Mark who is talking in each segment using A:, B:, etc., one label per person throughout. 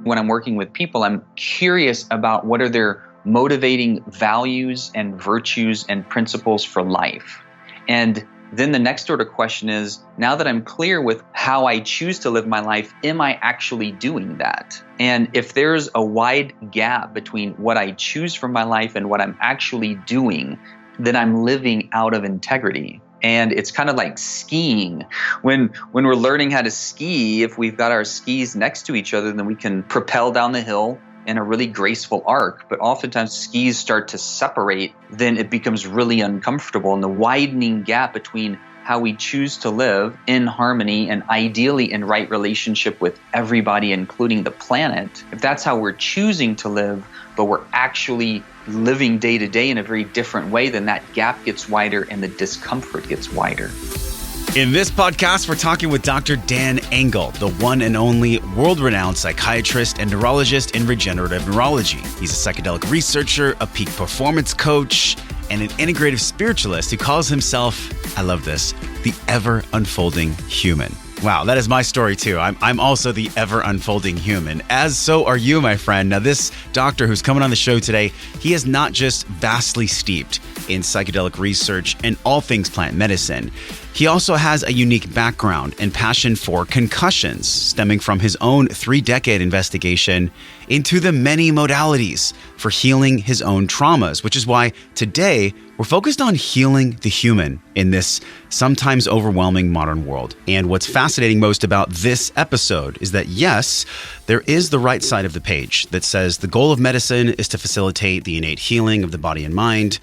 A: When I'm working with people, I'm curious about what are their motivating values and virtues and principles for life. And then the next order question is, now that I'm clear with how I choose to live my life, am I actually doing that? And if there's a wide gap between what I choose for my life and what I'm actually doing, then I'm living out of integrity. And it's kind of like skiing. When we're learning how to ski, if we've got our skis next to each other, then we can propel down the hill in a really graceful arc. But oftentimes skis start to separate, then it becomes really uncomfortable. And the widening gap between how we choose to live in harmony and ideally in right relationship with everybody, including the planet, if that's how we're choosing to live, but we're actually living day to day in a very different way, then that gap gets wider and the discomfort gets wider.
B: In this podcast, we're talking with Dr. Dan Engle, the one and only world-renowned psychiatrist and neurologist in regenerative neurology. He's a psychedelic researcher, a peak performance coach, and an integrative spiritualist who calls himself, I love this, the ever-unfolding human. Wow, that is my story too. I'm also the ever-unfolding human, as so are you, my friend. Now, this doctor who's coming on the show today, he is not just vastly steeped in psychedelic research and all things plant medicine. He also has a unique background and passion for concussions, stemming from his own 3-decade investigation into the many modalities for healing his own traumas, which is why today we're focused on healing the human in this sometimes overwhelming modern world. And what's fascinating most about this episode is that, yes, there is the right side of the page that says the goal of medicine is to facilitate the innate healing of the body and mind.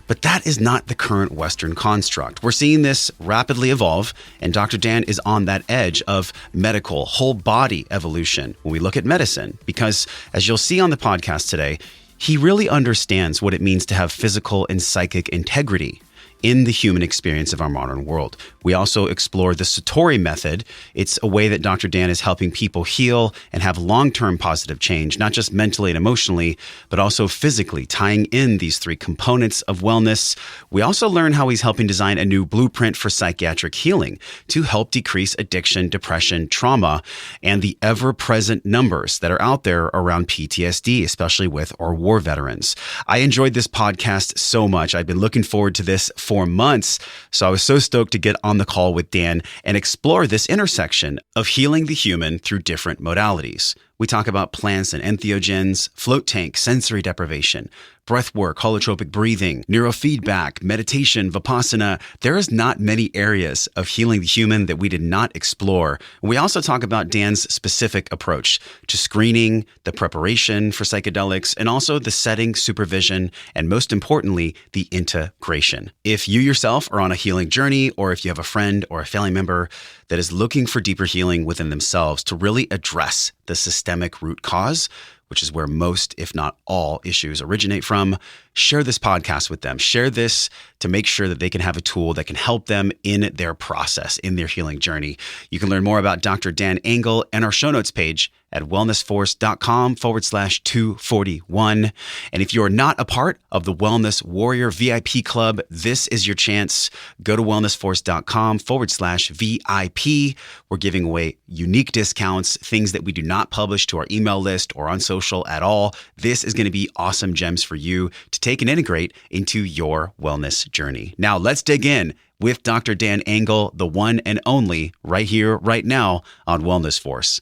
B: But that is not the current Western construct. We're seeing this rapidly evolve, and Dr. Dan is on that edge of medical, whole body evolution when we look at medicine, because as you'll see on the podcast today, he really understands what it means to have physical and psychic integrity in the human experience of our modern world. We also explore the Satori method. It's a way that Dr. Dan is helping people heal and have long-term positive change, not just mentally and emotionally, but also physically, tying in these 3 components of wellness. We also learn how he's helping design a new blueprint for psychiatric healing to help decrease addiction, depression, trauma, and the ever-present numbers that are out there around PTSD, especially with our war veterans. I enjoyed this podcast so much. I've been looking forward to this for months. So I was so stoked to get on the call with Dan and explore this intersection of healing the human through different modalities. We talk about plants and entheogens, float tank, sensory deprivation, breath work, holotropic breathing, neurofeedback, meditation, vipassana. There is not many areas of healing the human that we did not explore. We also talk about Dan's specific approach to screening, the preparation for psychedelics, and also the setting, supervision, and most importantly, the integration. If you yourself are on a healing journey, or if you have a friend or a family member that is looking for deeper healing within themselves to really address the systemic root cause, which is where most, if not all, issues originate from, share this podcast with them. Share this to make sure that they can have a tool that can help them in their process, in their healing journey. You can learn more about Dr. Dan Engle and our show notes page at wellnessforce.com/241. And if you're not a part of the Wellness Warrior VIP Club, this is your chance. Go to wellnessforce.com/VIP. We're giving away unique discounts, things that we do not publish to our email list or on social at all. This is going to be awesome gems for you to take and integrate into your wellness journey. Now, let's dig in with Dr. Dan Engle, the one and only, right here, right now on Wellness Force.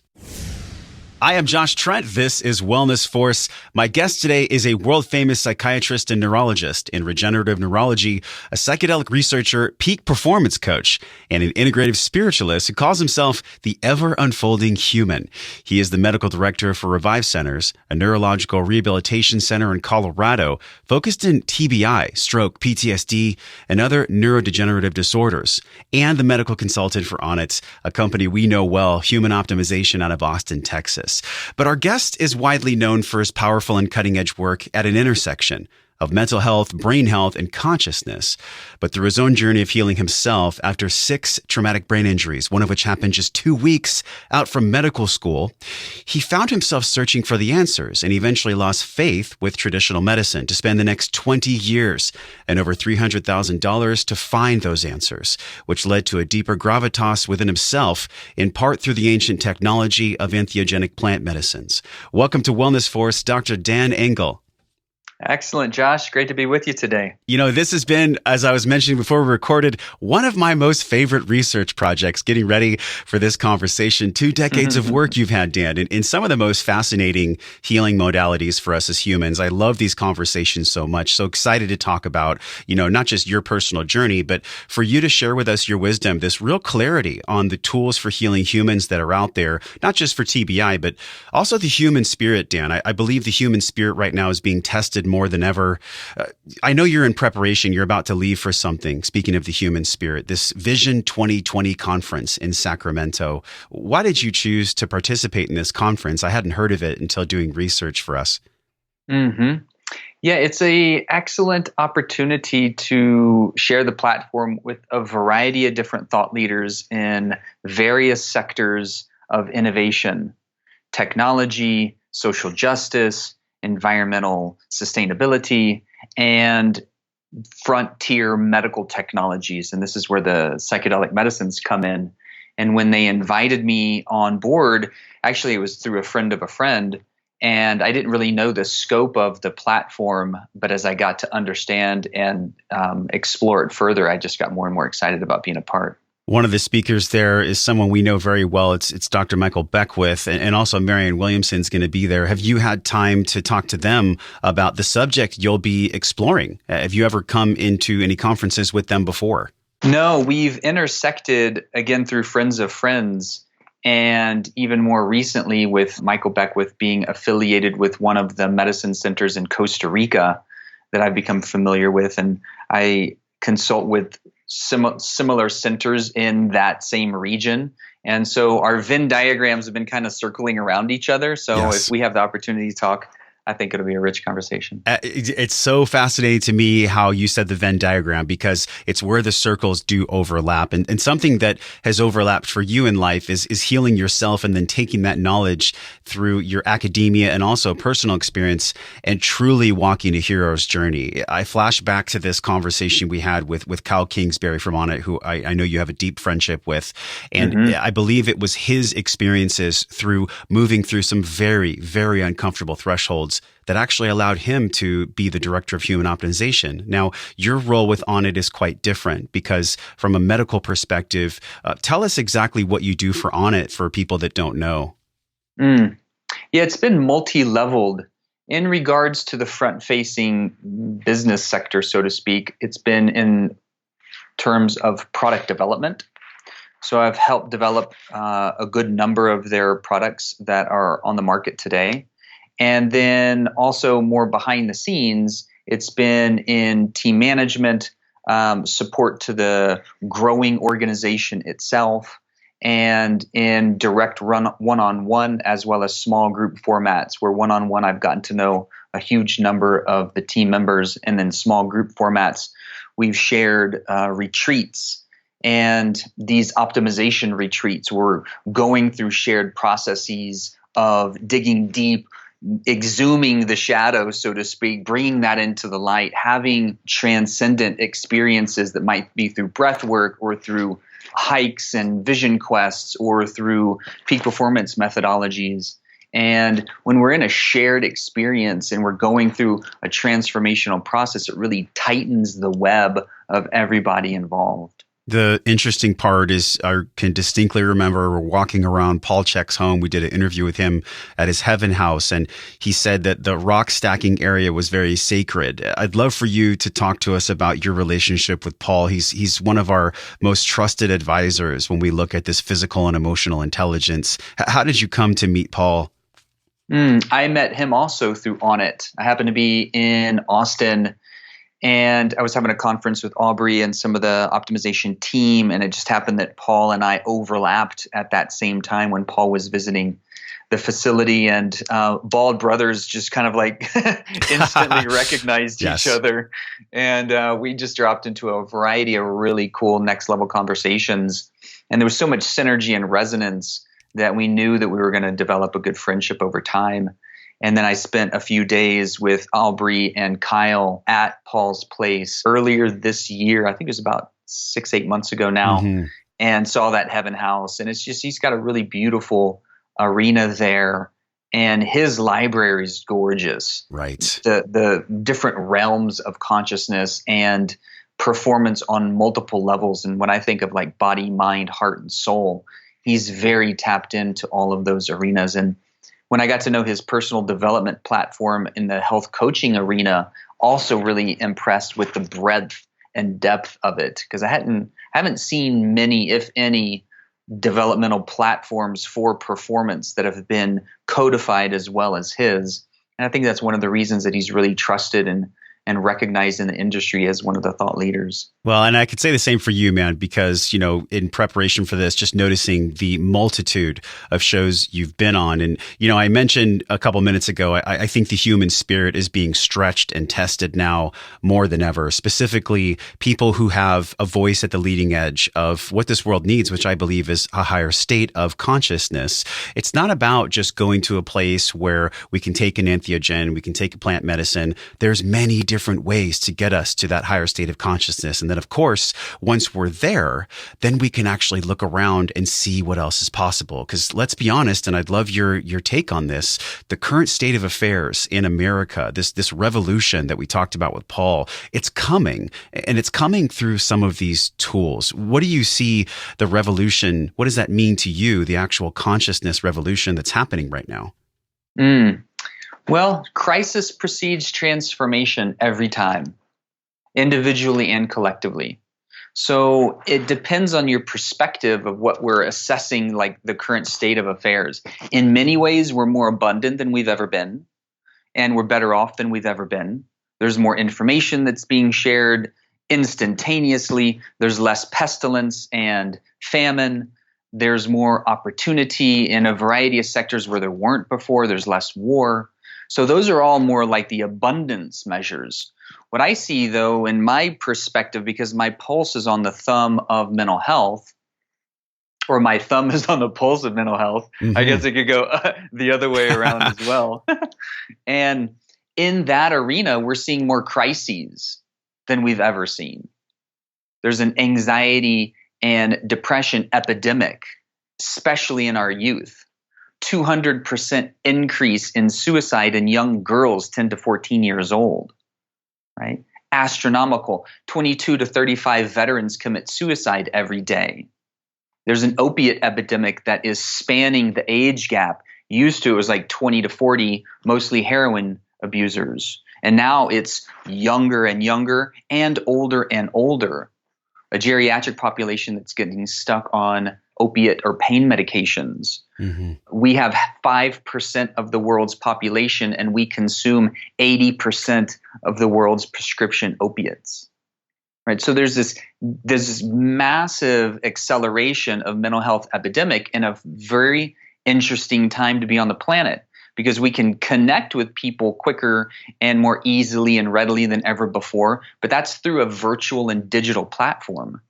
B: I am Josh Trent. This is Wellness Force. My guest today is a world-famous psychiatrist and neurologist in regenerative neurology, a psychedelic researcher, peak performance coach, and an integrative spiritualist who calls himself the ever-unfolding human. He is the medical director for Revive Centers, a neurological rehabilitation center in Colorado focused in TBI, stroke, PTSD, and other neurodegenerative disorders, and the medical consultant for Onnit, a company we know well, human optimization out of Austin, Texas. But our guest is widely known for his powerful and cutting-edge work at an intersection of mental health, brain health, and consciousness. But through his own journey of healing himself after 6 traumatic brain injuries, one of which happened just 2 weeks out from medical school, he found himself searching for the answers and eventually lost faith with traditional medicine to spend the next 20 years and over $300,000 to find those answers, which led to a deeper gravitas within himself, in part through the ancient technology of entheogenic plant medicines. Welcome to Wellness Force, Dr. Dan Engle.
A: Excellent, Josh. Great to be with you today.
B: You know, this has been, as I was mentioning before we recorded, one of my most favorite research projects, getting ready for this conversation. 2 decades of work you've had, Dan, in some of the most fascinating healing modalities for us as humans. I love these conversations so much. So excited to talk about, not just your personal journey, but for you to share with us your wisdom, this real clarity on the tools for healing humans that are out there, not just for TBI, but also the human spirit, Dan. I believe the human spirit right now is being tested more than ever. I know you're in preparation. You're about to leave for something. Speaking of the human spirit, this Vision 2020 conference in Sacramento. Why did you choose to participate in this conference? I hadn't heard of it until doing research for us.
A: Yeah, it's an excellent opportunity to share the platform with a variety of different thought leaders in various sectors of innovation, technology, social justice, environmental sustainability, and frontier medical technologies. And this is where the psychedelic medicines come in. And when they invited me on board, actually it was through a friend of a friend, and I didn't really know the scope of the platform, but as I got to understand and explore it further, I just got more and more excited about being a part.
B: One of the speakers there is someone we know very well. It's Dr. Michael Beckwith, and also Marianne Williamson's going to be there. Have you had time to talk to them about the subject you'll be exploring? Have you ever come into any conferences with them before?
A: No, we've intersected again through friends of friends, and even more recently with Michael Beckwith being affiliated with one of the medicine centers in Costa Rica that I've become familiar with, and I consult with similar centers in that same region. And so our Venn diagrams have been kind of circling around each other. So
B: Yes.
A: If we have the opportunity to talk, I think it'll be a rich conversation.
B: It's so fascinating to me how you said the Venn diagram, because it's where the circles do overlap. And something that has overlapped for you in life is healing yourself and then taking that knowledge through your academia and also personal experience and truly walking a hero's journey. I flash back to this conversation we had with Kyle Kingsbury from Onnit, who I know you have a deep friendship with. And I believe it was his experiences through moving through some very, very uncomfortable thresholds that actually allowed him to be the director of human optimization. Now, your role with Onnit is quite different because from a medical perspective, tell us exactly what you do for Onnit for people that don't know.
A: Yeah, it's been multi-leveled. In regards to the front-facing business sector, so to speak, it's been in terms of product development. So I've helped develop a good number of their products that are on the market today. And then also more behind the scenes, it's been in team management, support to the growing organization itself, and in direct one-on-one as well as small group formats where one-on-one I've gotten to know a huge number of the team members, and then small group formats we've shared retreats. And these optimization retreats, we're going through shared processes of digging deep, exhuming the shadow, so to speak, bringing that into the light, having transcendent experiences that might be through breath work or through hikes and vision quests or through peak performance methodologies. And when we're in a shared experience and we're going through a transformational process, it really tightens the web of everybody involved.
B: The interesting part is I can distinctly remember we're walking around Paul Chek's home. We did an interview with him at his Heaven House, and he said that the rock stacking area was very sacred. I'd love for you to talk to us about your relationship with Paul. He's one of our most trusted advisors when we look at this physical and emotional intelligence. How did you come to meet Paul?
A: I met him also through Onnit. I happened to be in Austin, and I was having a conference with Aubrey and some of the optimization team, and it just happened that Paul and I overlapped at that same time when Paul was visiting. the facility, and Bald Brothers just kind of like instantly recognized
B: Yes.
A: each other. And we just dropped into a variety of really cool next level conversations. And there was so much synergy and resonance that we knew that we were going to develop a good friendship over time. And then I spent a few days with Aubrey and Kyle at Paul's place earlier this year. I think it was about 6-8 months ago now, and saw that Heaven House. And it's just, he's got a really beautiful arena there, and his library is gorgeous.
B: Right.
A: The different realms of consciousness and performance on multiple levels. And when I think of like body, mind, heart, and soul, he's very tapped into all of those arenas. And when I got to know his personal development platform in the health coaching arena, also really impressed with the breadth and depth of it, because I haven't seen many, if any, developmental platforms for performance that have been codified as well as his. And I think that's one of the reasons that he's really trusted and recognized in the industry as one of the thought leaders.
B: Well, and I could say the same for you, man, because, in preparation for this, just noticing the multitude of shows you've been on. And, I mentioned a couple minutes ago, I think the human spirit is being stretched and tested now more than ever, specifically people who have a voice at the leading edge of what this world needs, which I believe is a higher state of consciousness. It's not about just going to a place where we can take an entheogen, we can take a plant medicine. There's many different ways to get us to that higher state of consciousness. And then, of course, once we're there, then we can actually look around and see what else is possible. Because let's be honest, and I'd love your take on this, the current state of affairs in America, this revolution that we talked about with Paul, it's coming, and it's coming through some of these tools. What do you see the revolution? What does that mean to you, the actual consciousness revolution that's happening right now?
A: Well, crisis precedes transformation every time, individually and collectively. So it depends on your perspective of what we're assessing, like the current state of affairs. In many ways, we're more abundant than we've ever been, and we're better off than we've ever been. There's more information that's being shared instantaneously. There's less pestilence and famine. There's more opportunity in a variety of sectors where there weren't before. There's less war. So those are all more like the abundance measures. What I see, though, in my perspective, because my pulse is on the thumb of mental health, or my thumb is on the pulse of mental health, I guess it could go the other way around as well. And in that arena, we're seeing more crises than we've ever seen. There's an anxiety and depression epidemic, especially in our youth. 200% increase in suicide in young girls 10 to 14 years old, right? Astronomical. 22 to 35 veterans commit suicide every day. There's an opiate epidemic that is spanning the age gap. Used to, it was like 20 to 40, mostly heroin abusers. And now it's younger and younger and older. A geriatric population that's getting stuck on opiate or pain medications. We have 5% of the world's population, and we consume 80% of the world's prescription opiates. Right? So there's this massive acceleration of mental health epidemic in a very interesting time to be on the planet, because we can connect with people quicker and more easily and readily than ever before. But that's through a virtual and digital platform.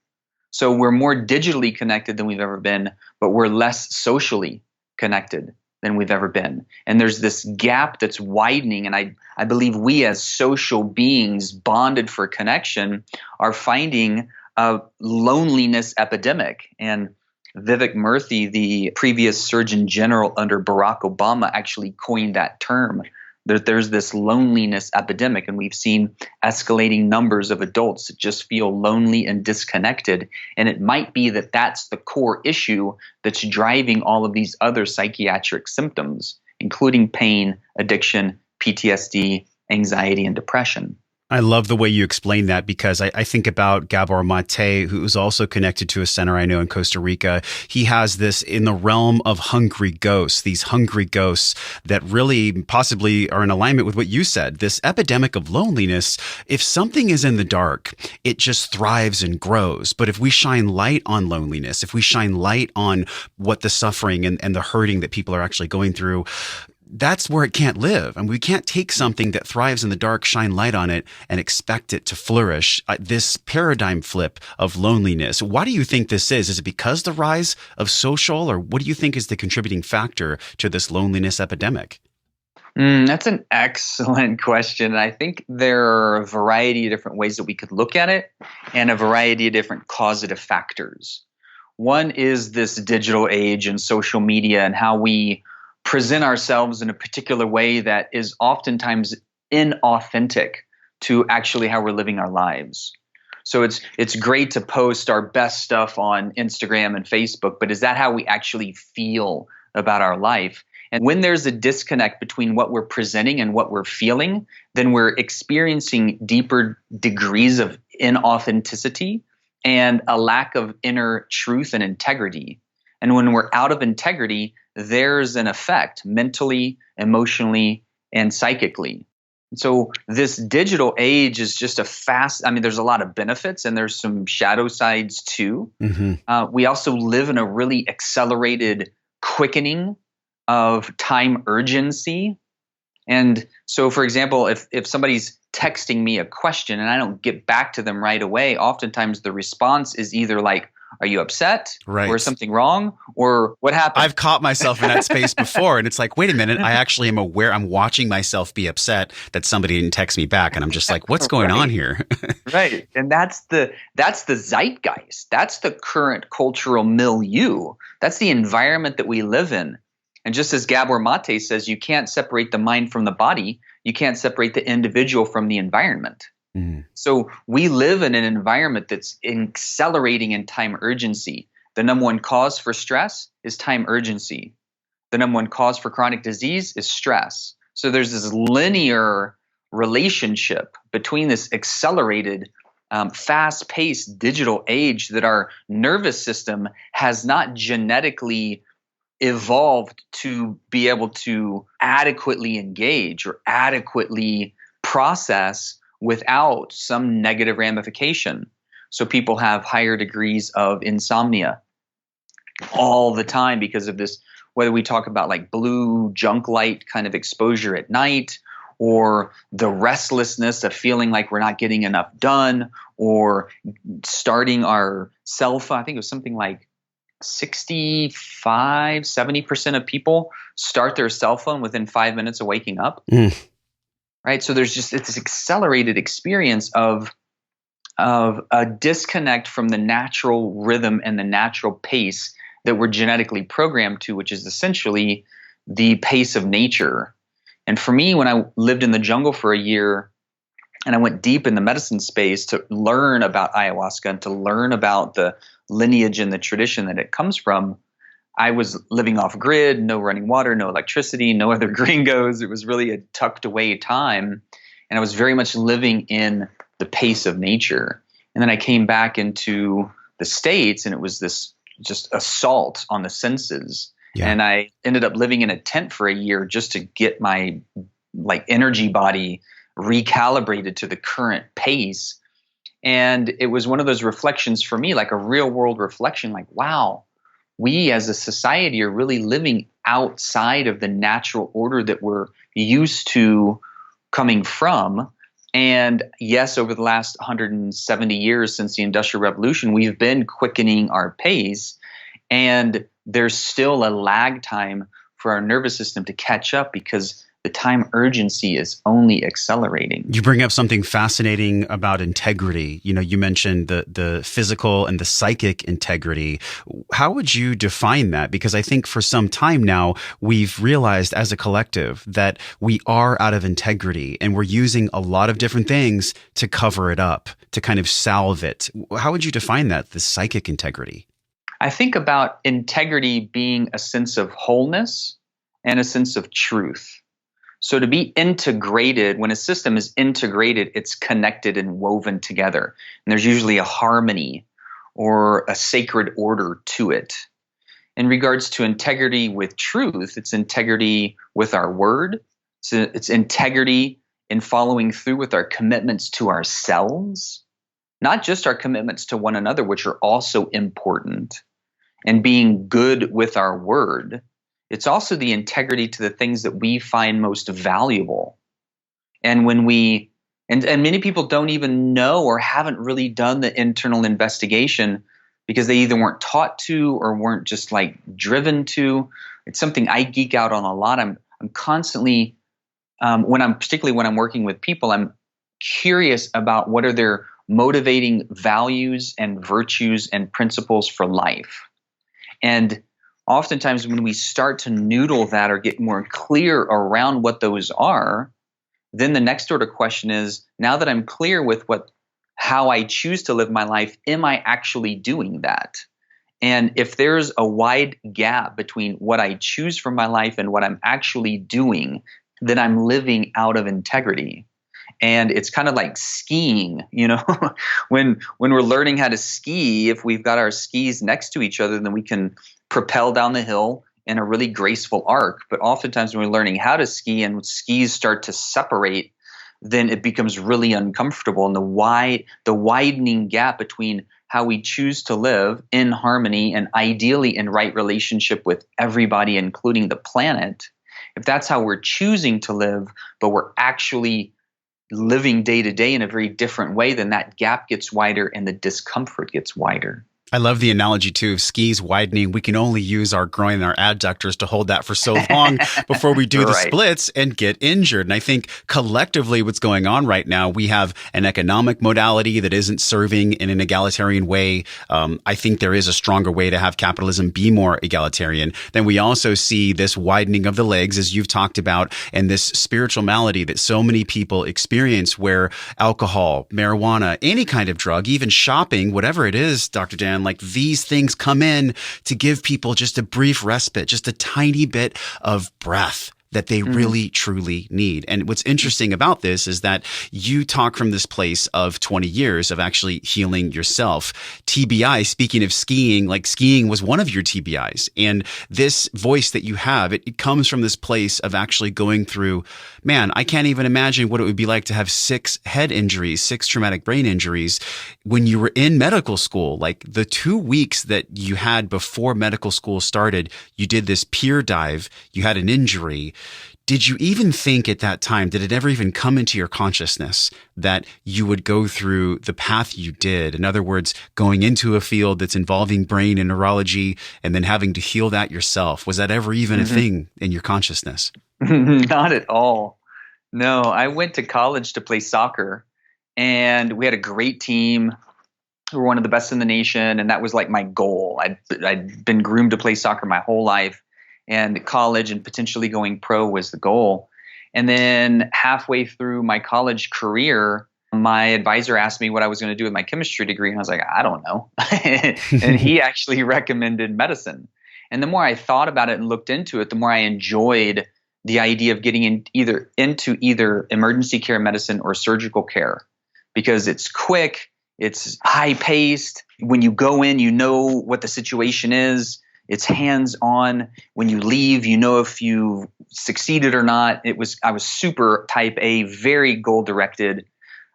A: So we're more digitally connected than we've ever been, but we're less socially connected than we've ever been. And there's this gap that's widening. And I believe we as social beings bonded for connection are finding a loneliness epidemic. And Vivek Murthy, the previous Surgeon General under Barack Obama, actually coined that term. There's this loneliness epidemic, and we've seen escalating numbers of adults that just feel lonely and disconnected. And it might be that that's the core issue that's driving all of these other psychiatric symptoms, including pain, addiction, PTSD, anxiety, and depression.
B: I love the way you explain that because I think about Gabor Mate, who is also connected to a center I know in Costa Rica. He has this in the realm of hungry ghosts, these hungry ghosts that really possibly are in alignment with what you said. This epidemic of loneliness, if something is in the dark, it just thrives and grows. But if we shine light on loneliness, if we shine light on what the suffering and the hurting that people are actually going through, that's where it can't live. And we can't take something that thrives in the dark, shine light on it, and expect it to flourish. This paradigm flip of loneliness, why do you think this is? Is it because the rise of social, or what do you think is the contributing factor to this loneliness epidemic?
A: That's an excellent question. I think there are a variety of different ways that we could look at it and a variety of different causative factors. One is this digital age and social media and how we present ourselves in a particular way that is oftentimes inauthentic to actually how we're living our lives. So it's great to post our best stuff on Instagram and Facebook, but is that how we actually feel about our life? And when there's a disconnect between what we're presenting and what we're feeling, then we're experiencing deeper degrees of inauthenticity and a lack of inner truth and integrity. And when we're out of integrity, there's an effect mentally, emotionally, and psychically. So this digital age is just there's a lot of benefits and there's some shadow sides too. Mm-hmm. We also live in a really accelerated quickening of time urgency. And so, for example, if somebody's texting me a question and I don't get back to them right away, oftentimes the response is either like, are you upset?
B: Right.
A: Or is something wrong? Or what happened?
B: I've caught myself in that space before. And it's like, wait a minute, I actually am aware. I'm watching myself be upset that somebody didn't text me back. And I'm just like, what's going on here?
A: Right. And that's the zeitgeist. That's the current cultural milieu. That's the environment that we live in. And just as Gabor Mate says, you can't separate the mind from the body. You can't separate the individual from the environment. So we live in an environment that's accelerating in time urgency. The number one cause for stress is time urgency. The number one cause for chronic disease is stress. So there's this linear relationship between this accelerated, fast-paced digital age that our nervous system has not genetically evolved to be able to adequately engage or adequately process without some negative ramification. So people have higher degrees of insomnia all the time because of this, whether we talk about like blue junk light kind of exposure at night, or the restlessness of feeling like we're not getting enough done, or starting our cell phone. I think it was something like 70% of people start their cell phone within 5 minutes of waking up. Right. So there's just it's this accelerated experience of a disconnect from the natural rhythm and the natural pace that we're genetically programmed to, which is essentially the pace of nature. And for me, when I lived in the jungle for a year and I went deep in the medicine space to learn about ayahuasca and to learn about the lineage and the tradition that it comes from, I was living off grid, no running water, no electricity, no other gringos. It was really a tucked away time. And I was very much living in the pace of nature. And then I came back into the States and it was this just assault on the senses. Yeah. And I ended up living in a tent for a year just to get my energy body recalibrated to the current pace. And it was one of those reflections for me, like a real world reflection, like, wow, we as a society are really living outside of the natural order that we're used to coming from. And yes, over the last 170 years since the Industrial Revolution, we've been quickening our pace. And there's still a lag time for our nervous system to catch up because the time urgency is only accelerating.
B: You bring up something fascinating about integrity. You mentioned the physical and the psychic integrity. How would you define that? Because I think for some time now, we've realized as a collective that we are out of integrity and we're using a lot of different things to cover it up, to kind of salve it. How would you define that, the psychic integrity?
A: I think about integrity being a sense of wholeness and a sense of truth. So to be integrated, when a system is integrated, it's connected and woven together. And there's usually a harmony or a sacred order to it. In regards to integrity with truth, it's integrity with our word. So it's integrity in following through with our commitments to ourselves, not just our commitments to one another, which are also important, and being good with our word. It's also the integrity to the things that we find most valuable. And when we, and many people don't even know or haven't really done the internal investigation because they either weren't taught to or weren't just like driven to. It's something I geek out on a lot. I'm constantly, particularly when I'm working with people, I'm curious about what are their motivating values and virtues and principles for life. And oftentimes when we start to noodle that or get more clear around what those are, then the next order question is, now that I'm clear with how I choose to live my life, am I actually doing that? And if there's a wide gap between what I choose for my life and what I'm actually doing, then I'm living out of integrity. And it's kind of like skiing, when we're learning how to ski, if we've got our skis next to each other, then we can propel down the hill in a really graceful arc. But oftentimes when we're learning how to ski and skis start to separate, then it becomes really uncomfortable. And the widening gap between how we choose to live in harmony and ideally in right relationship with everybody, including the planet, if that's how we're choosing to live, but we're actually living day to day in a very different way, then that gap gets wider and the discomfort gets wider.
B: I love the analogy too of skis widening. We can only use our groin and our adductors to hold that for so long before we do the splits and get injured. And I think collectively what's going on right now, we have an economic modality that isn't serving in an egalitarian way. I think there is a stronger way to have capitalism be more egalitarian. Then we also see this widening of the legs, as you've talked about, and this spiritual malady that so many people experience where alcohol, marijuana, any kind of drug, even shopping, whatever it is, Dr. Dan, like these things come in to give people just a brief respite, just a tiny bit of breath that they really, truly need. And what's interesting about this is that you talk from this place of 20 years of actually healing yourself. TBI, speaking of skiing, like skiing was one of your TBIs. And this voice that you have, it comes from this place of actually going through, man, I can't even imagine what it would be like to have 6 head injuries, 6 traumatic brain injuries when you were in medical school. Like the 2 weeks that you had before medical school started, you did this pier dive, you had an injury. Did you even think at that time, did it ever even come into your consciousness that you would go through the path you did? In other words, going into a field that's involving brain and neurology and then having to heal that yourself. Was that ever even a thing in your consciousness?
A: Not at all. No, I went to college to play soccer and we had a great team. We were one of the best in the nation. And that was like my goal. I'd been groomed to play soccer my whole life. And college and potentially going pro was the goal. And then halfway through my college career, my advisor asked me what I was going to do with my chemistry degree. And I was like, I don't know. And he actually recommended medicine. And the more I thought about it and looked into it, the more I enjoyed the idea of getting into either emergency care medicine or surgical care, because it's quick, it's high paced. When you go in, you know what the situation is. It's hands-on. When you leave, you know if you succeeded or not. I was super type A, very goal-directed.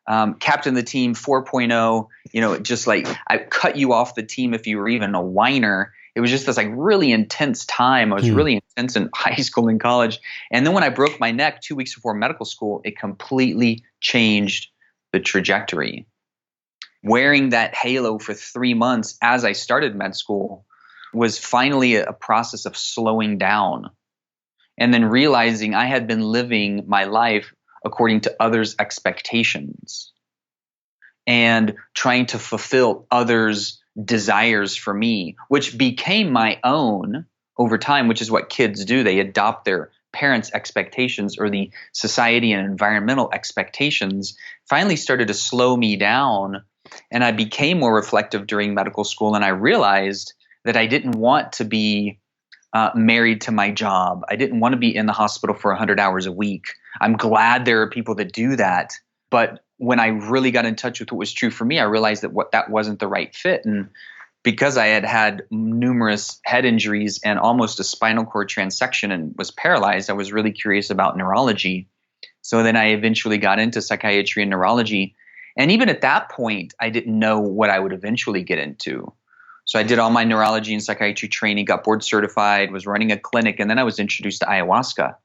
A: Captain the team 4.0, just like I cut you off the team if you were even a whiner. It was just this like really intense time. I was really intense in high school and college. And then when I broke my neck 2 weeks before medical school, it completely changed the trajectory. Wearing that halo for 3 months as I started med school was finally a process of slowing down and then realizing I had been living my life according to others' expectations and trying to fulfill others' desires for me, which became my own over time, which is what kids do. They adopt their parents' expectations or the society and environmental expectations, finally started to slow me down. And I became more reflective during medical school. And I realized that I didn't want to be married to my job. I didn't want to be in the hospital for 100 hours a week. I'm glad there are people that do that. But when I really got in touch with what was true for me, I realized that wasn't the right fit. And because I had had numerous head injuries and almost a spinal cord transection and was paralyzed, I was really curious about neurology. So then I eventually got into psychiatry and neurology. And even at that point, I didn't know what I would eventually get into. So I did all my neurology and psychiatry training, got board certified, was running a clinic, and then I was introduced to ayahuasca.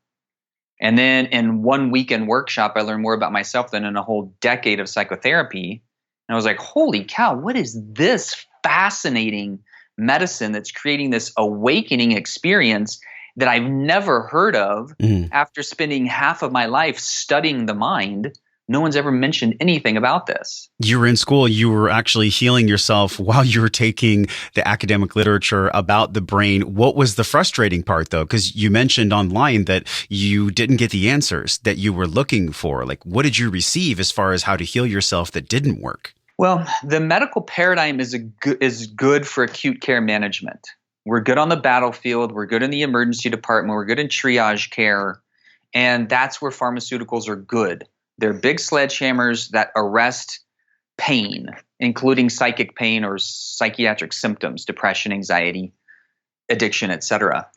A: And then in one weekend workshop, I learned more about myself than in a whole decade of psychotherapy. And I was like, holy cow, what is this fascinating medicine that's creating this awakening experience that I've never heard of after spending half of my life studying the mind? No one's ever mentioned anything about this.
B: You were in school, you were actually healing yourself while you were taking the academic literature about the brain. What was the frustrating part, though? Because you mentioned online that you didn't get the answers that you were looking for. Like, what did you receive as far as how to heal yourself that didn't work?
A: Well, the medical paradigm is good for acute care management. We're good on the battlefield. We're good in the emergency department. We're good in triage care. And that's where pharmaceuticals are good. They're big sledgehammers that arrest pain, including psychic pain or psychiatric symptoms, depression, anxiety, addiction, etc.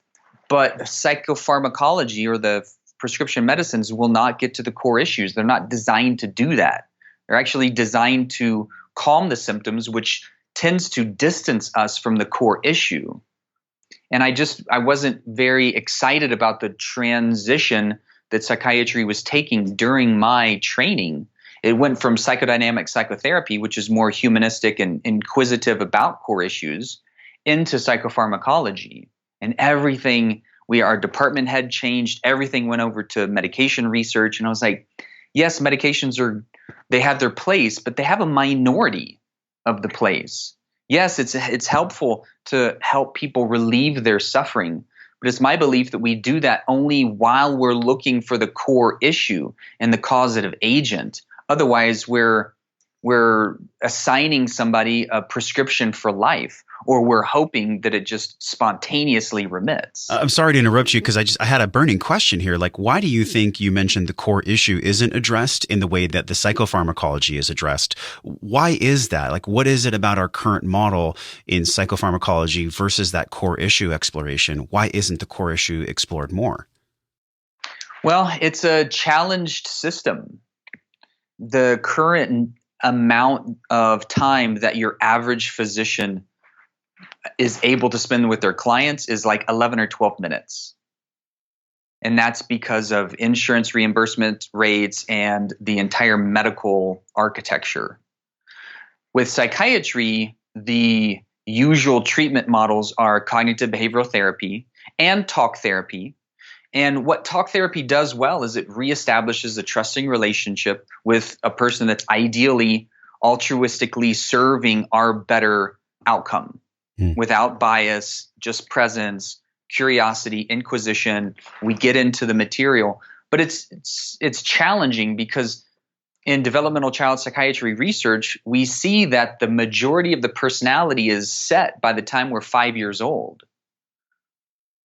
A: But psychopharmacology or the prescription medicines will not get to the core issues. They're not designed to do that. They're actually designed to calm the symptoms, which tends to distance us from the core issue. And I wasn't very excited about the transition that psychiatry was taking during my training. It went from psychodynamic psychotherapy, which is more humanistic and inquisitive about core issues, into psychopharmacology. And our department head changed. Everything went over to medication research. And I was like, yes, medications they have their place, but they have a minority of the place. Yes, it's helpful to help people relieve their suffering. But it's my belief that we do that only while we're looking for the core issue and the causative agent. Otherwise, we're assigning somebody a prescription for life, or we're hoping that it just spontaneously remits.
B: I'm sorry to interrupt you because I had a burning question here. Like, why do you think you mentioned the core issue isn't addressed in the way that the psychopharmacology is addressed? Why is that? Like, what is it about our current model in psychopharmacology versus that core issue exploration? Why isn't the core issue explored more?
A: Well, it's a challenged system. The current amount of time that your average physician is able to spend with their clients is like 11 or 12 minutes. And that's because of insurance reimbursement rates and the entire medical architecture. With psychiatry, the usual treatment models are cognitive behavioral therapy and talk therapy. And what talk therapy does well is it reestablishes a trusting relationship with a person that's ideally altruistically serving our better outcome without bias, just presence, curiosity, inquisition. We get into the material, but it's challenging because in developmental child psychiatry research, we see that the majority of the personality is set by the time we're 5 years old.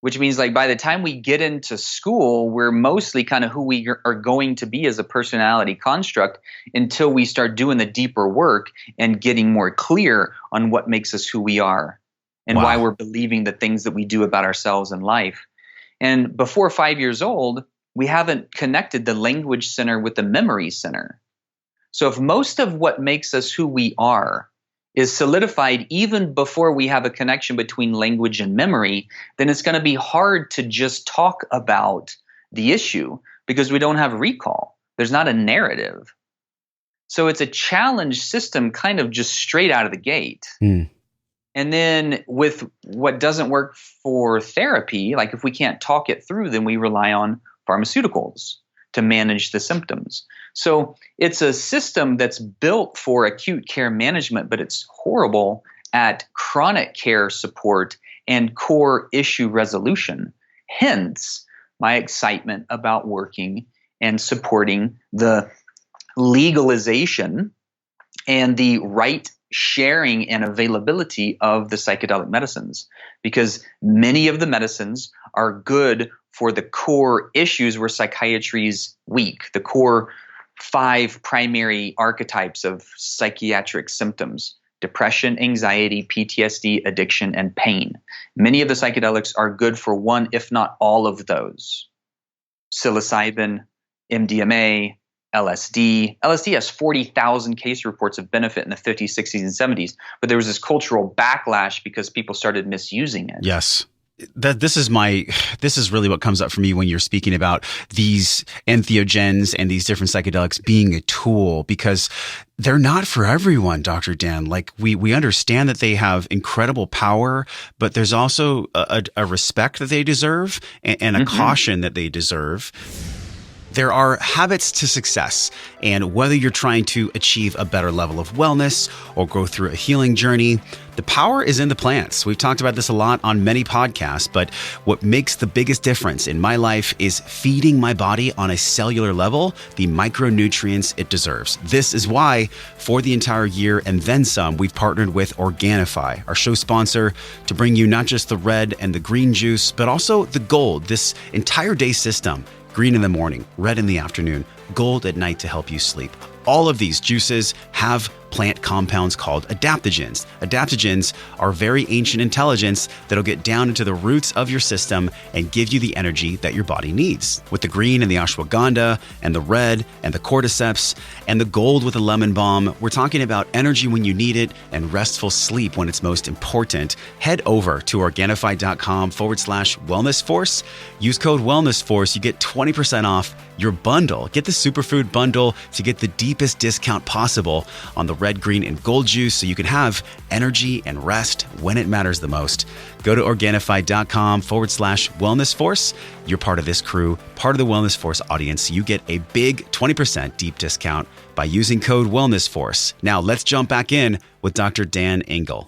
A: Which means like by the time we get into school, we're mostly kind of who we are going to be as a personality construct until we start doing the deeper work and getting more clear on what makes us who we are and why we're believing the things that we do about ourselves in life. And before 5 years old, we haven't connected the language center with the memory center. So if most of what makes us who we are is solidified even before we have a connection between language and memory, then it's going to be hard to just talk about the issue because we don't have recall. There's not a narrative. So it's a challenge system kind of just straight out of the gate. And then with what doesn't work for therapy, like if we can't talk it through, then we rely on pharmaceuticals to manage the symptoms. So it's a system that's built for acute care management, but it's horrible at chronic care support and core issue resolution. Hence, my excitement about working and supporting the legalization and the right sharing and availability of the psychedelic medicines, because many of the medicines are good for the core issues where psychiatry is weak, the core 5 primary archetypes of psychiatric symptoms: depression, anxiety, PTSD, addiction, and pain. Many of the psychedelics are good for one, if not all of those. Psilocybin, MDMA, LSD. LSD has 40,000 case reports of benefit in the 50s, 60s, and 70s, but there was this cultural backlash because people started misusing it.
B: Yes. This is really what comes up for me when you're speaking about these entheogens and these different psychedelics being a tool, because they're not for everyone, Dr. Dan. Like we understand that they have incredible power, but there's also a respect that they deserve and a caution that they deserve. There are habits to success, and whether you're trying to achieve a better level of wellness or go through a healing journey, the power is in the plants. We've talked about this a lot on many podcasts, but what makes the biggest difference in my life is feeding my body on a cellular level the micronutrients it deserves. This is why, for the entire year and then some, we've partnered with Organifi, our show sponsor, to bring you not just the red and the green juice, but also the gold, this entire day system. Green in the morning, red in the afternoon, gold at night to help you sleep. All of these juices have plant compounds called adaptogens. Adaptogens are very ancient intelligence that'll get down into the roots of your system and give you the energy that your body needs. With the green and the ashwagandha and the red and the cordyceps and the gold with the lemon balm, we're talking about energy when you need it and restful sleep when it's most important. Head over to Organifi.com/wellnessforce. Use code wellnessforce. You get 20% off your bundle. Get the superfood bundle to get the deepest discount possible on the red, green, and gold juice so you can have energy and rest when it matters the most. Go to Organifi.com/wellnessforce. You're part of this crew, part of the Wellness Force audience. You get a big 20% deep discount by using code wellnessforce. Now let's jump back in with Dr. Dan Engle.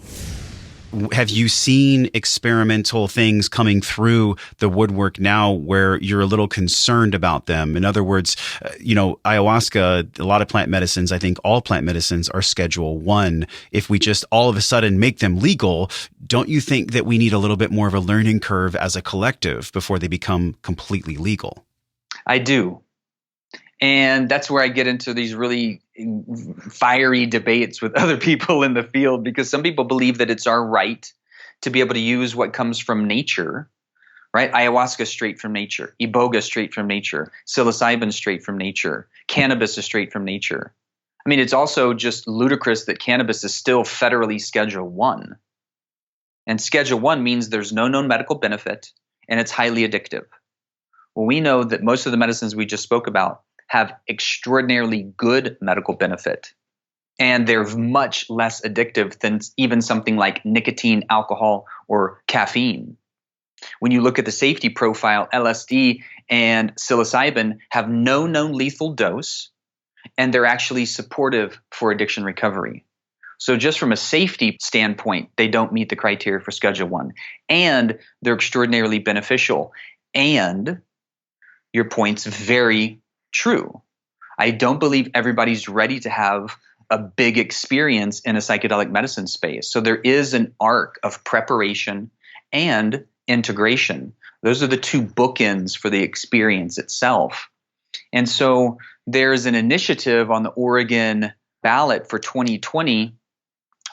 B: Have you seen experimental things coming through the woodwork now where you're a little concerned about them? In other words, ayahuasca, a lot of plant medicines, I think all plant medicines are Schedule 1. If we just all of a sudden make them legal, don't you think that we need a little bit more of a learning curve as a collective before they become completely legal?
A: I do. And that's where I get into these really fiery debates with other people in the field, because some people believe that it's our right to be able to use what comes from nature, right? Ayahuasca straight from nature, iboga straight from nature, psilocybin straight from nature, cannabis is straight from nature. I mean, it's also just ludicrous that cannabis is still federally Schedule 1. And Schedule 1 means there's no known medical benefit and it's highly addictive. Well, we know that most of the medicines we just spoke about have extraordinarily good medical benefit, and they're much less addictive than even something like nicotine, alcohol, or caffeine. When you look at the safety profile, LSD and psilocybin have no known lethal dose, and they're actually supportive for addiction recovery. So just from a safety standpoint, they don't meet the criteria for Schedule 1, and they're extraordinarily beneficial. And your point's very true. I don't believe everybody's ready to have a big experience in a psychedelic medicine space. So there is an arc of preparation and integration. Those are the two bookends for the experience itself. And so there's an initiative on the Oregon ballot for 2020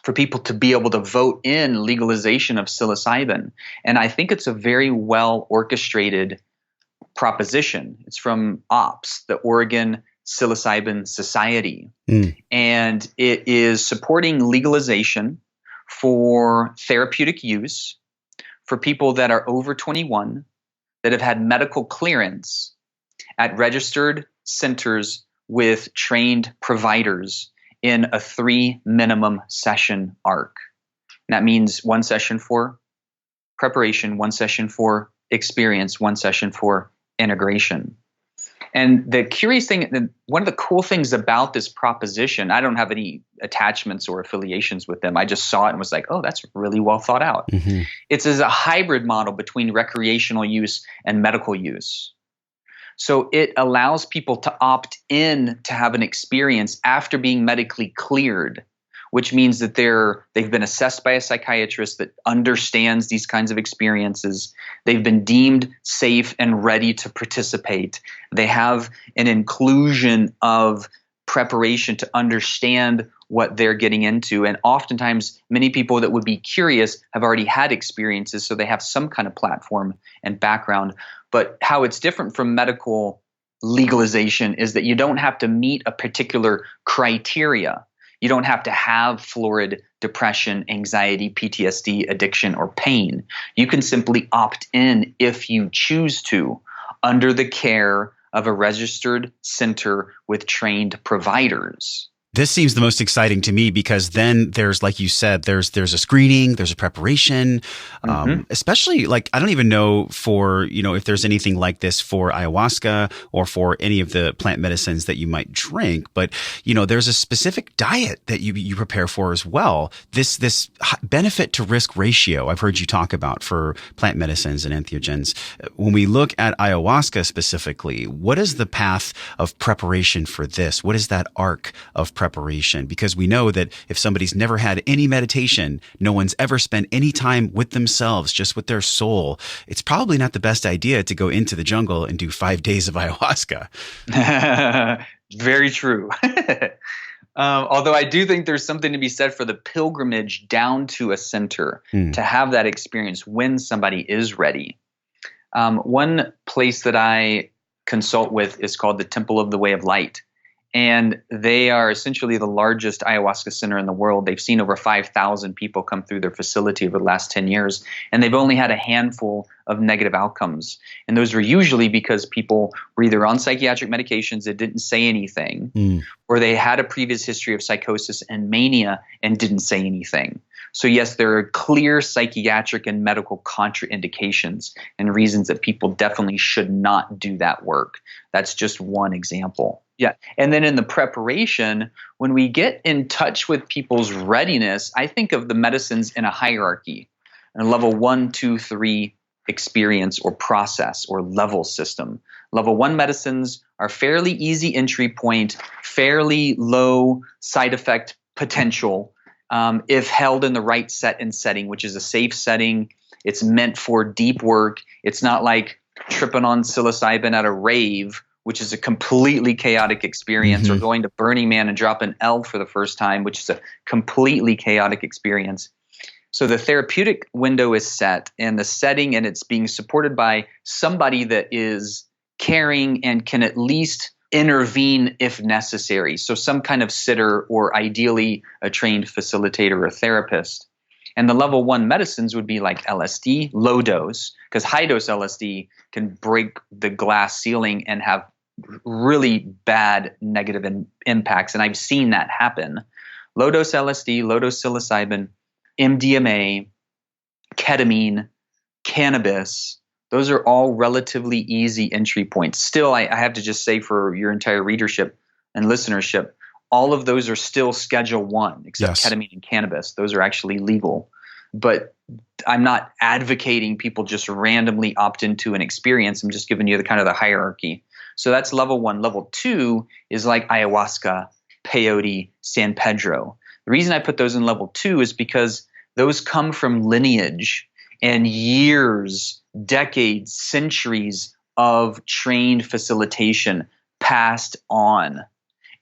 A: for people to be able to vote in legalization of psilocybin. And I think it's a very well orchestrated proposition. It's from OPS, the Oregon Psilocybin Society. And it is supporting legalization for therapeutic use for people that are over 21 that have had medical clearance at registered centers with trained providers in a 3 minimum session arc. And that means 1 session for preparation, 1 session for experience, 1 session for integration. And the curious thing, one of the cool things about this proposition, I don't have any attachments or affiliations with them. I just saw it and was like, oh, that's really well thought out. Mm-hmm. It's as a hybrid model between recreational use and medical use. So it allows people to opt in to have an experience after being medically cleared which means that they've been assessed by a psychiatrist that understands these kinds of experiences. They've been deemed safe and ready to participate. They have an inclusion of preparation to understand what they're getting into. And oftentimes, many people that would be curious have already had experiences, so they have some kind of platform and background. But how it's different from medical legalization is that you don't have to meet a particular criteria. You don't have to have florid depression, anxiety, PTSD, addiction, or pain. You can simply opt in if you choose to, under the care of a registered center with trained providers.
B: This seems the most exciting to me because then there's, like you said, there's a screening, there's a preparation, especially like, I don't even know for, if there's anything like this for ayahuasca or for any of the plant medicines that you might drink, but, there's a specific diet that you prepare for as well. This benefit to risk ratio I've heard you talk about for plant medicines and entheogens. When we look at ayahuasca specifically, what is the path of preparation for this? What is that arc of preparation? Because we know that if somebody's never had any meditation, no one's ever spent any time with themselves, just with their soul, it's probably not the best idea to go into the jungle and do 5 days of ayahuasca.
A: Very true. Although I do think there's something to be said for the pilgrimage down to a center to have that experience when somebody is ready. One place that I consult with is called the Temple of the Way of Light. And they are essentially the largest ayahuasca center in the world. They've seen over 5,000 people come through their facility over the last 10 years, and they've only had a handful of negative outcomes. And those were usually because people were either on psychiatric medications that didn't say anything, or they had a previous history of psychosis and mania and didn't say anything. So yes, there are clear psychiatric and medical contraindications and reasons that people definitely should not do that work. That's just one example. Yeah. And then in the preparation, when we get in touch with people's readiness, I think of the medicines in a hierarchy, a level 1, 2, 3 experience or process or level system. Level 1 medicines are fairly easy entry point, fairly low side effect potential if held in the right set and setting, which is a safe setting. It's meant for deep work. It's not like tripping on psilocybin at a rave, which is a completely chaotic experience, or going to Burning Man and dropping L for the first time, which is a completely chaotic experience. So the therapeutic window is set and the setting, and it's being supported by somebody that is caring and can at least intervene if necessary. So some kind of sitter, or ideally a trained facilitator or therapist. And the level 1 medicines would be like LSD, low dose, because high dose LSD can break the glass ceiling and have really bad negative impacts. And I've seen that happen. Low dose LSD, low dose psilocybin, MDMA, ketamine, cannabis, those are all relatively easy entry points. Still, I have to just say for your entire readership and listenership, all of those are still Schedule 1, except ketamine and cannabis. Those are actually legal. But I'm not advocating people just randomly opt into an experience. I'm just giving you the kind of the hierarchy. So that's level 1. Level 2 is like ayahuasca, peyote, San Pedro. The reason I put those in level 2 is because those come from lineage and years, decades, centuries of trained facilitation passed on,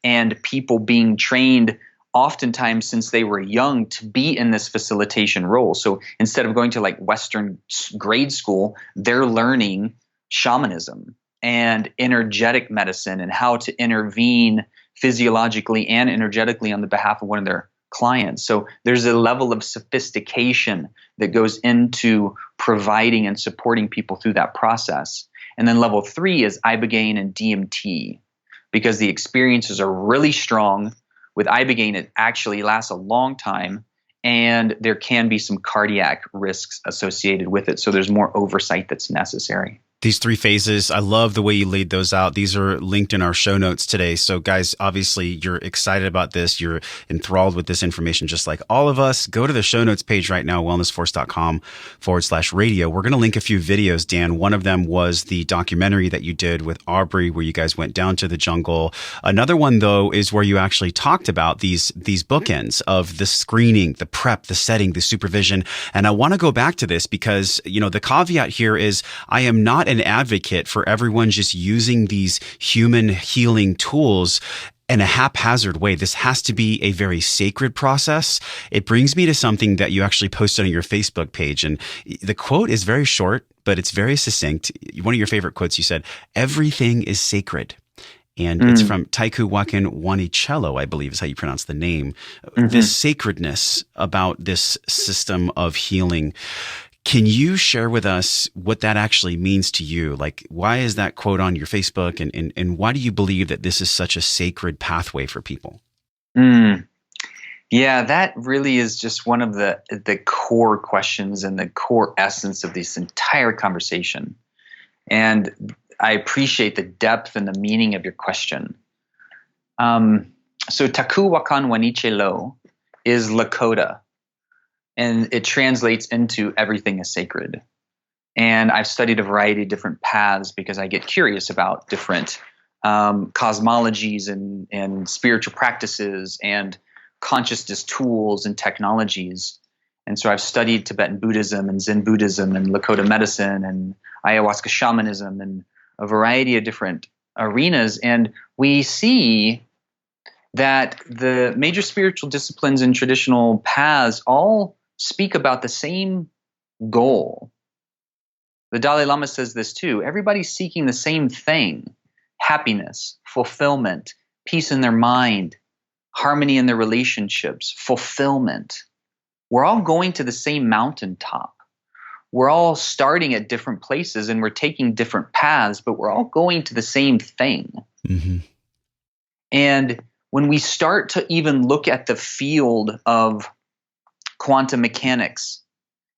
A: and people being trained oftentimes since they were young to be in this facilitation role. So instead of going to like Western grade school, they're learning shamanism and energetic medicine and how to intervene physiologically and energetically on the behalf of one of their clients. So there's a level of sophistication that goes into providing and supporting people through that process. And then level 3 is ibogaine and DMT, because the experiences are really strong. With ibogaine, it actually lasts a long time, and there can be some cardiac risks associated with it. So there's more oversight that's necessary.
B: These 3 phases, I love the way you laid those out. These are linked in our show notes today. So guys, obviously you're excited about this. You're enthralled with this information, just like all of us. Go to the show notes page right now, wellnessforce.com/radio. We're going to link a few videos, Dan. One of them was the documentary that you did with Aubrey, where you guys went down to the jungle. Another one, though, is where you actually talked about these bookends of the screening, the prep, the setting, the supervision. And I want to go back to this because, the caveat here is I am not an advocate for everyone just using these human healing tools in a haphazard way. This has to be a very sacred process. It brings me to something that you actually posted on your Facebook page. And the quote is very short, but it's very succinct. One of your favorite quotes, you said, "Everything is sacred." And it's from Taiku Wakin Wanicello, I believe is how you pronounce the name. This sacredness about this system of healing. Can you share with us what that actually means to you? Like, why is that quote on your Facebook? And why do you believe that this is such a sacred pathway for people?
A: Yeah, that really is just one of the core questions and the core essence of this entire conversation. And I appreciate the depth and the meaning of your question. So Taku Wakan Wanicello is Lakota. And it translates into everything is sacred. And I've studied a variety of different paths because I get curious about different cosmologies and spiritual practices and consciousness tools and technologies. And so I've studied Tibetan Buddhism and Zen Buddhism and Lakota medicine and ayahuasca shamanism and a variety of different arenas. And we see that the major spiritual disciplines and traditional paths all speak about the same goal. The Dalai Lama says this too. Everybody's seeking the same thing: happiness, fulfillment, peace in their mind, harmony in their relationships, fulfillment. We're all going to the same mountaintop. We're all starting at different places and we're taking different paths, but we're all going to the same thing. And when we start to even look at the field of quantum mechanics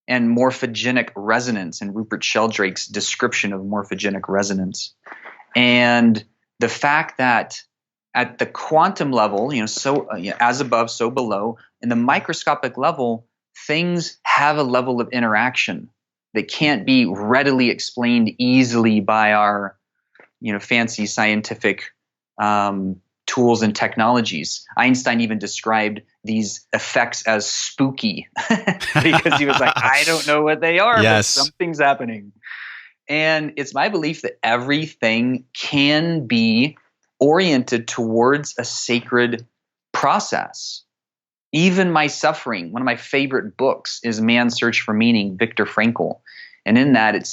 A: and morphogenic resonance, and Rupert Sheldrake's description of morphogenic resonance, and the fact that at the quantum level, so as above, so below, in the microscopic level, things have a level of interaction that can't be readily explained easily by our, fancy scientific tools and technologies. Einstein even described these effects as spooky because he was like, I don't know what they are, but something's happening. And it's my belief that everything can be oriented towards a sacred process. Even my suffering, one of my favorite books is Man's Search for Meaning, Viktor Frankl. And in that, it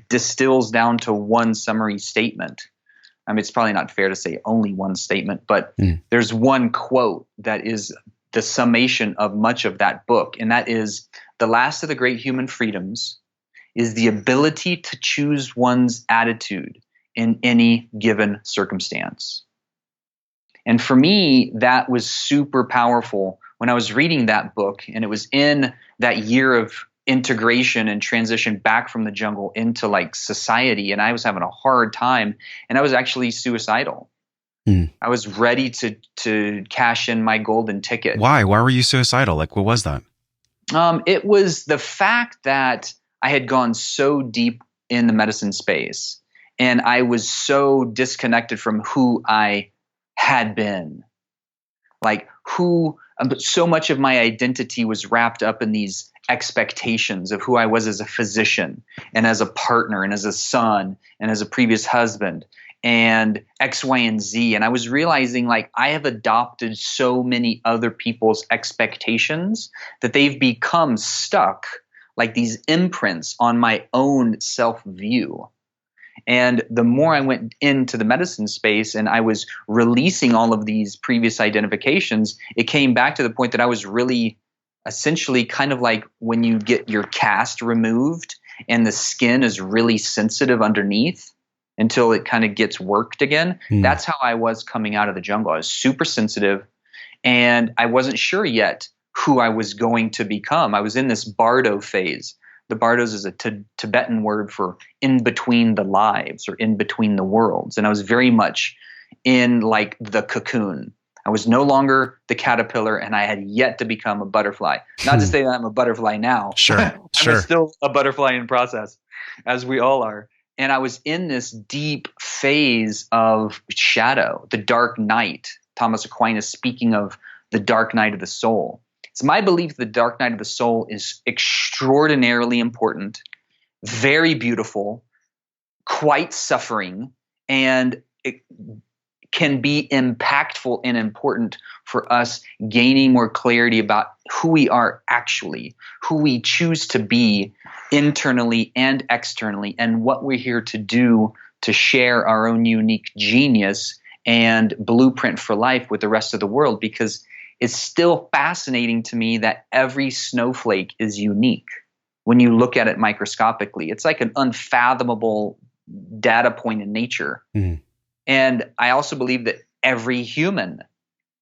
A: distills down to one summary statement. I mean, it's probably not fair to say only one statement, but there's one quote that is the summation of much of that book. And that is, the last of the great human freedoms is the ability to choose one's attitude in any given circumstance. And for me, that was super powerful when I was reading that book. And it was in that year of integration and transition back from the jungle into like society. And I was having a hard time and I was actually suicidal. I was ready to cash in my golden ticket.
B: Why? Why were you suicidal? Like, what was that?
A: It was the fact that I had gone so deep in the medicine space and I was so disconnected from who I had been. Like so much of my identity was wrapped up in these expectations of who I was as a physician and as a partner and as a son and as a previous husband and X, Y, and Z. And I was realizing like I have adopted so many other people's expectations that they've become stuck like these imprints on my own self-view. And the more I went into the medicine space and I was releasing all of these previous identifications, it came back to the point that I was really essentially kind of like when you get your cast removed and the skin is really sensitive underneath until it kind of gets worked again. That's how I was coming out of the jungle. I was super sensitive and I wasn't sure yet who I was going to become. I was in this bardo phase. The bardos is a Tibetan word for in between the lives or in between the worlds. And I was very much in like the cocoon. I was no longer the caterpillar, and I had yet to become a butterfly. Not to say that I'm a butterfly now.
B: Sure,
A: I'm still a butterfly in process, as we all are. And I was in this deep phase of shadow, the dark night. Thomas Aquinas speaking of the dark night of the soul. It's my belief the dark night of the soul is extraordinarily important, very beautiful, quite suffering, and it can be impactful and important for us gaining more clarity about who we are actually, who we choose to be internally and externally, and what we're here to do to share our own unique genius and blueprint for life with the rest of the world, because it's still fascinating to me that every snowflake is unique when you look at it microscopically. It's like an unfathomable data point in nature. Mm. And I also believe that every human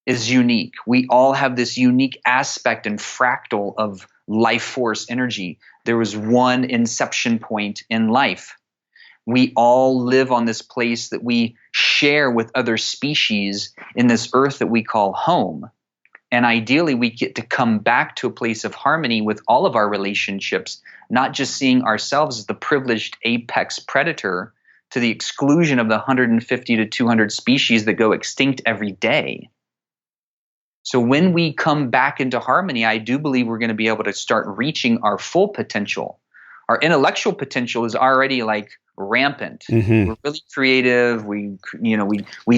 A: is unique. We all have this unique aspect and fractal of life force energy. There was one inception point in life. We all live on this place that we share with other species in this earth that we call home. And ideally, we get to come back to a place of harmony with all of our relationships, not just seeing ourselves as the privileged apex predator to the exclusion of the 150 to 200 species that go extinct every day. So when we come back into harmony, I do believe we're going to be able to start reaching our full potential. Our intellectual potential is already like rampant. Mm-hmm. We're really creative. We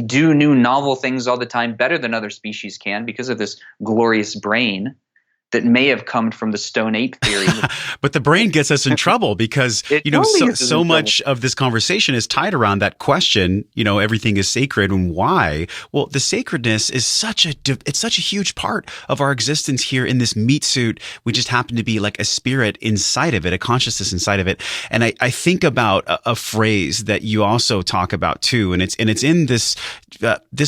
A: do new novel things all the time, better than other species can, because of this glorious brain that may have come from the Stone Ape theory.
B: But the brain gets us in trouble because, so much of this conversation is tied around that question, everything is sacred and why? Well, the sacredness is such a huge part of our existence here in this meat suit. We just happen to be like a spirit inside of it, a consciousness inside of it. And I think about a phrase that you also talk about too. And it's in this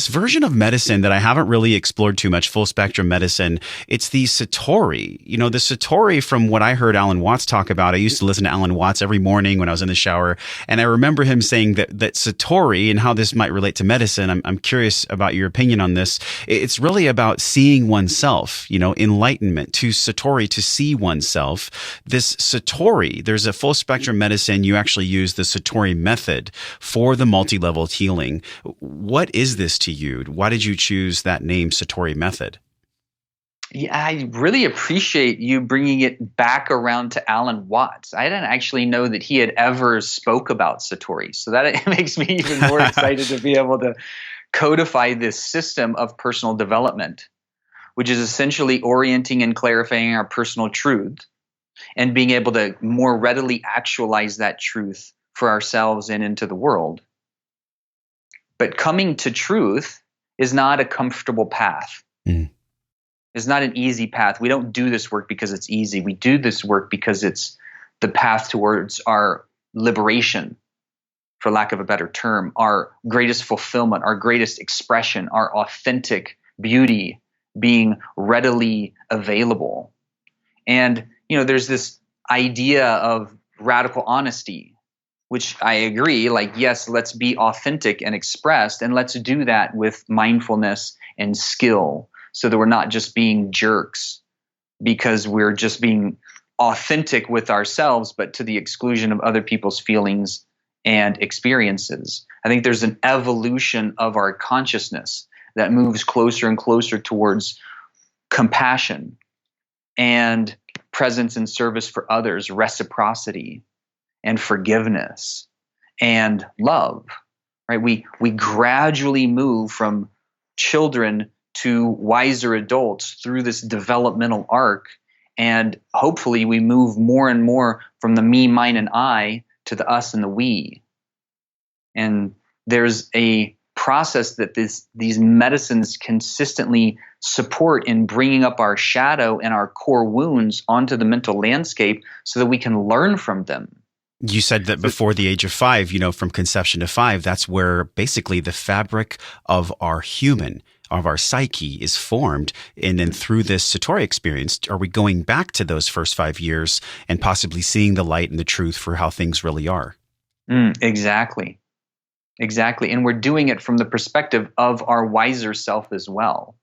B: version of medicine that I haven't really explored too much, full spectrum medicine. It's the Satori. The Satori, from what I heard Alan Watts talk about, I used to listen to Alan Watts every morning when I was in the shower. And I remember him saying that Satori, and how this might relate to medicine, I'm curious about your opinion on this. It's really about seeing oneself, enlightenment, to Satori, to see oneself. This Satori, there's a full spectrum medicine. You actually use the Satori method for the multi-level healing. What is this to you? Why did you choose that name, Satori method?
A: Yeah, I really appreciate you bringing it back around to Alan Watts. I didn't actually know that he had ever spoke about Satori. So that makes me even more excited to be able to codify this system of personal development, which is essentially orienting and clarifying our personal truth and being able to more readily actualize that truth for ourselves and into the world. But coming to truth is not a comfortable path. Mm. It's not an easy path. We don't do this work because it's easy. We do this work because it's the path towards our liberation, for lack of a better term, our greatest fulfillment, our greatest expression, our authentic beauty being readily available. And, there's this idea of radical honesty, which I agree, yes, let's be authentic and expressed, and let's do that with mindfulness and skill, so that we're not just being jerks because we're just being authentic with ourselves, but to the exclusion of other people's feelings and experiences. I think there's an evolution of our consciousness that moves closer and closer towards compassion and presence and service for others, reciprocity and forgiveness and love, right? We gradually move from children to wiser adults through this developmental arc. And hopefully we move more and more from the me, mine, and I to the us and the we. And there's a process that these medicines consistently support in bringing up our shadow and our core wounds onto the mental landscape so that we can learn from them.
B: You said that before the age of 5, from conception to 5, that's where basically the fabric of our human, of our psyche is formed. And then through this Satori experience, are we going back to those first 5 years and possibly seeing the light and the truth for how things really are?
A: Exactly. Exactly. And we're doing it from the perspective of our wiser self as well.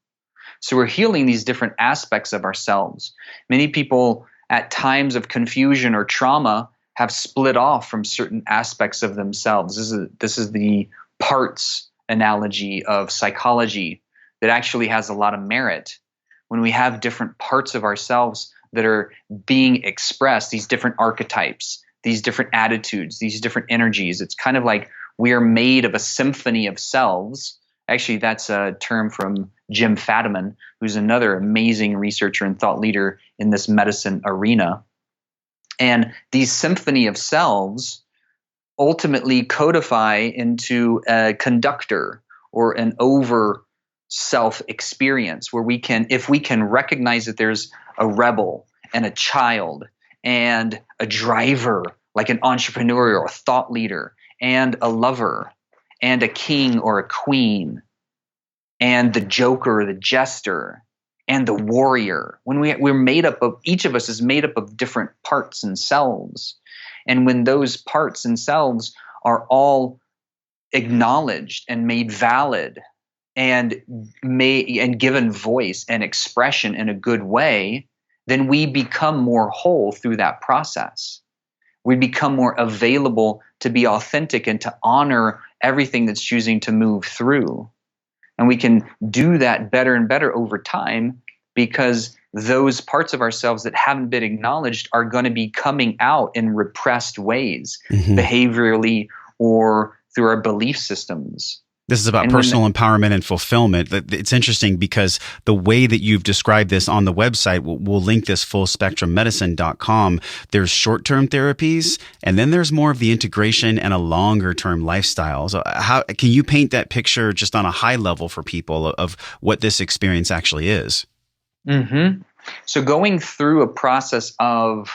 A: So we're healing these different aspects of ourselves. Many people at times of confusion or trauma have split off from certain aspects of themselves. This is the parts analogy of psychology that actually has a lot of merit. When we have different parts of ourselves that are being expressed, these different archetypes, these different attitudes, these different energies, it's kind of like we are made of a symphony of selves. Actually, that's a term from Jim Fadiman, who's another amazing researcher and thought leader in this medicine arena. And these symphony of selves ultimately codify into a conductor or an over self experience where we can, if we can recognize that there's a rebel and a child and a driver, like an entrepreneur or a thought leader, and a lover, and a king or a queen, and the joker or the jester, and the warrior. When we're made up of, each of us is made up of different parts and selves. And when those parts and selves are all acknowledged and made valid and given voice and expression in a good way, then we become more whole through that process. We become more available to be authentic and to honor everything that's choosing to move through. And we can do that better and better over time because those parts of ourselves that haven't been acknowledged are going to be coming out in repressed ways, behaviorally or through our belief systems.
B: This is about personal empowerment and fulfillment. It's interesting because the way that you've described this on the website, we'll link this fullspectrummedicine.com. There's short-term therapies, and then there's more of the integration and a longer-term lifestyle. So how can you paint that picture just on a high level for people of what this experience actually is?
A: So going through a process of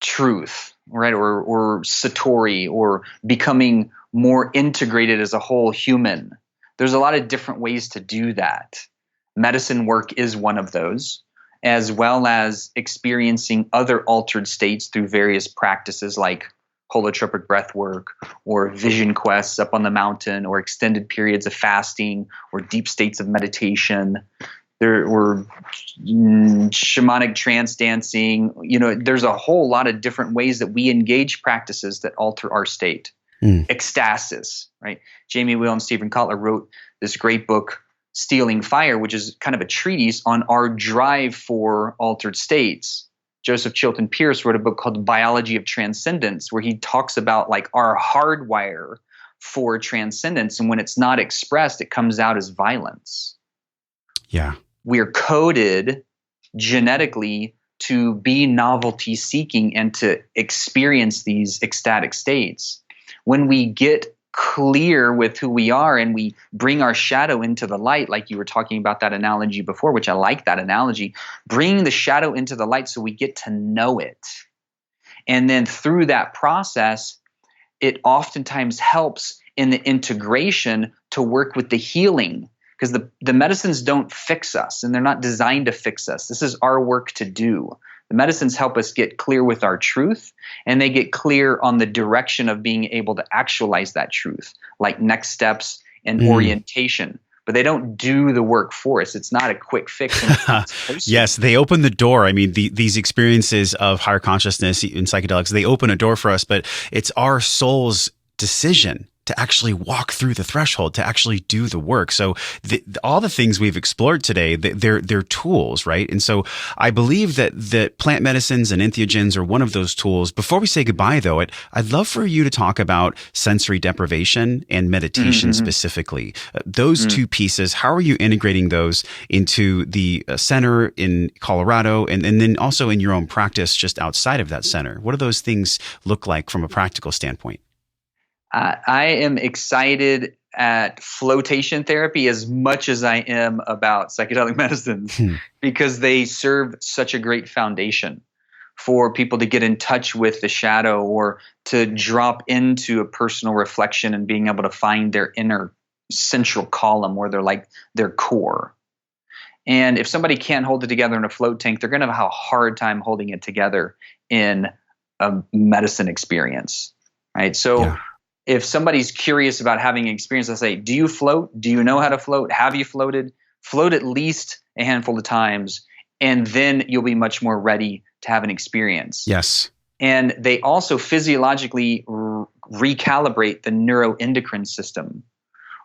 A: truth, right, or Satori, or becoming more integrated as a whole human. There's a lot of different ways to do that. Medicine work is one of those, as well as experiencing other altered states through various practices like holotropic breath work or vision quests up on the mountain or extended periods of fasting or deep states of meditation. There were shamanic trance dancing. There's a whole lot of different ways that we engage practices that alter our state. Ecstasis, right? Jamie Wheal and Stephen Kotler wrote this great book, Stealing Fire, which is kind of a treatise on our drive for altered states. Joseph Chilton Pearce wrote a book called Biology of Transcendence, where he talks about like our hardwire for transcendence. And when it's not expressed, it comes out as violence. Yeah. We're coded genetically to be novelty seeking and to experience these ecstatic states. When we get clear with who we are and we bring our shadow into the light, like you were talking about that analogy before, which I like that analogy, bring the shadow into the light so we get to know it. And then through that process, it oftentimes helps in the integration to work with the healing, because the medicines don't fix us and they're not designed to fix us. This is our work to do. The medicines help us get clear with our truth, and they get clear on the direction of being able to actualize that truth, like next steps and orientation. But they don't do the work for us. It's not a quick fix.
B: Yes, they open the door. I mean, these experiences of higher consciousness and psychedelics, they open a door for us, but it's our soul's decision to actually walk through the threshold, to actually do the work. So all the things we've explored today, they're tools, right? And so I believe that plant medicines and entheogens are one of those tools. Before we say goodbye, though, I'd love for you to talk about sensory deprivation and meditation specifically. Those two pieces, how are you integrating those into the center in Colorado and then also in your own practice just outside of that center? What do those things look like from a practical standpoint?
A: I am excited at flotation therapy as much as I am about psychedelic medicines because they serve such a great foundation for people to get in touch with the shadow or to drop into a personal reflection and being able to find their inner central column where they're like their core. And if somebody can't hold it together in a float tank, they're going to have a hard time holding it together in a medicine experience, right? So if somebody's curious about having an experience, I say, do you float? Do you know how to float? Have you floated? Float at least a handful of times, and then you'll be much more ready to have an experience.
B: Yes.
A: And they also physiologically recalibrate the neuroendocrine system,